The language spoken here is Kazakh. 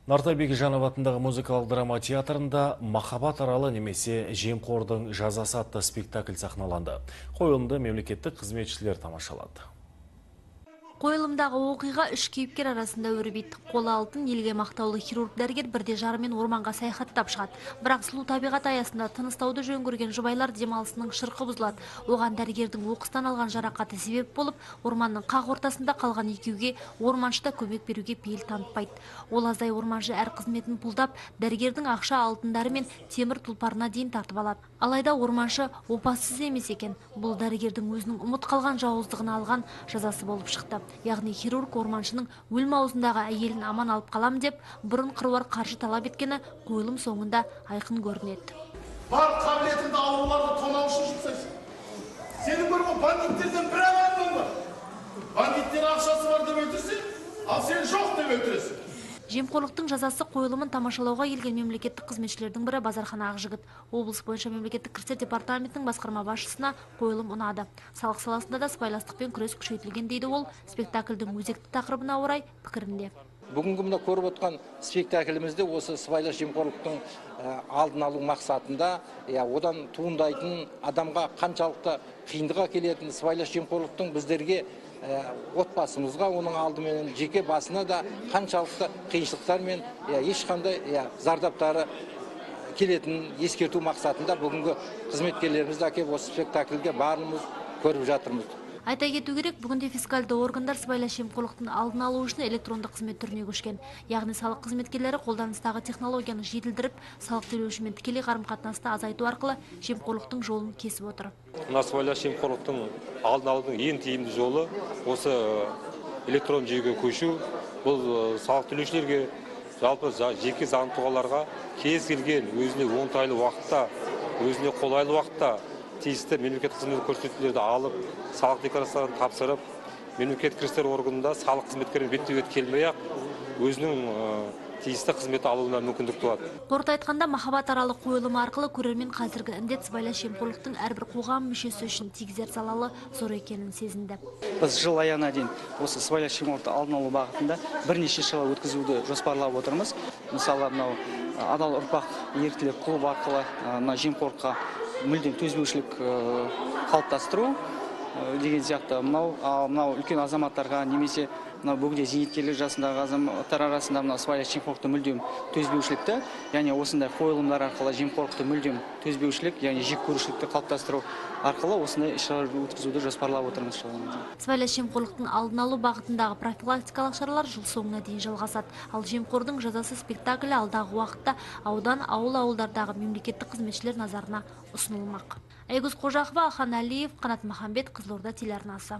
Нартай Бекежанов атындағы музыкалық драма театрында «Махаббат аралы» немесе «Жемқордың жазасы» атты спектакль сахналанды. Қойылымды мемлекеттік қызметшілер тамашалады. Қойылымдағы оқиға үш кейіпкер арасында өрбейді. Қолы алтын, елге мақтаулы хирург дәрігер бірде жарымен орманға саяхаттап шығады. Бірақ сұлу табиғат аясында тыныстауды жөн көрген жұбайлар демалысының шырқы бұзылады. Оған дәрігердің оқыстан алған жарақаты себеп болып, орманның қақ ортасында қалған екеуге орманшы да көмек беруге бейіл танытпайды. Ол аздай орманшы әр қызметін пұлдап, дәрігердің ақша алтындары мен темір тұлпарына дейін тартып алады. Алайда орманшы опасыз емес екен. Бұл дәрігердің өзінің ұмыт қалған жауыздығын алған жазасы болып шықты. Яғни хирург орманшының өлім аузындағы әйелін аман алып қалам деп бұрын қыруар қаржы талап еткені қойылым соңында айқын көрінеді. Бар қабілетіңді ауруларды тонау үшін жұмсайсың. Сенің бір бандиттерден бір амалың бар. Бандиттер ақшасы бар деп өлтірсең, ал сен жоқ деп өлтіресің. Жемқорлықтың жазасы қойылымын тамашалауға келген мемлекеттік қызметшілердің бірі Базархан Ақжігіт. Облыс бойынша мемлекеттік кірістер департаментінің басқарма басшысына қойылым ұнады. Салық саласында да сыбайластықпен күрес күшейтілген дейді ол, спектакльдің өзекті тақырыбына орай пікірінде. Бүгінгі мына көріп отқан спектаклімізде осы сыбайлас жемқорлықтың алдын алу мақсатында, одан туындайтын адамға қаншалықты қиындыққа келетін сыбайлас жемқорлықтың біздерге отбасымызға, оның алдымен жеке басына да қаншалықты қиыншылықтар мен ешқандай зардаптары келетінін ескерту мақсатында бүгінгі қызметкерлерімізді әкеп осы спектакльге барымыз көріп жатырмыз. Айта кету керек, бүгінде фискалды органдар сыбайлас жемқорлықтың алдын алу үшін электронды қызмет түріне көшкен. Яғни салық қызметкерлері қолданыстағы технологияны жетілдіріп, салық төлеушімен тікелей қарым-қатынасты азайту арқылы жемқорлықтың жолын кесіп отыр. Мына сыбайлас жемқорлықтың алдын алудың ең тиімді жолы осы электрон жүйеге көшу. Бұл салық төлеушілерге, жалпы жеке заңды тұлғаларға кез келген өзіне оңтайлы уақытта, өзіне қолайлы уақытта тиісті мемлекеттік қызмет көрсетулерді алып, салық декларацияларын тапсырып, мемлекеттік кірістер органында салық қызметкерін бетпе-бет келмей-ақ өзінің тиісті қызметті алуына мүмкіндік туады. Қорыта айтқанда, махаббат аралы қойылымы арқылы көрермен қазіргі індет сыбайлас жемқорлықтың әрбір қоғам мүшесі үшін тигізер залалы зор екенін сезінді. Біз жыл аяғына дейін осы сыбайлас жемқорлықты алдын алу бағытында бірнеше шара өткізуді жоспарлап отырмыз. Мысалы, мынау адал ұрпақ еріктілер клубы арқылы мына жемқорлыққа мүлдем төзбеушілік қалыптастыру деген сияқты мынау үлкен азаматтарға немесе бүгінде зейнеткерлік жасындағы азаматтар арасында сыбайлас жемқорлықты мүлдем төзбеушілікті, яғни осындай қойылымдар арқылы жемқорлықты мүлдем төзбеушілік, яғни жек көрушілікті қалыптастыру арқылы осындай іс-шаралар өткізуді жоспарлап отырмыз. Сыбайлас жемқорлықтың алдын алу бағытындағы профилактикалық шаралар жыл соңына дейін жалғасады. Ал жемқордың жазасы спектаклі алдағы уақытта аудан, ауылдардағы мемлекеттік қызметшілер назарына ұсынылмақ. Айгүз Қожақова, Алхан Әлиев, Қанат Махамбет, Қызылорда телеарнасы.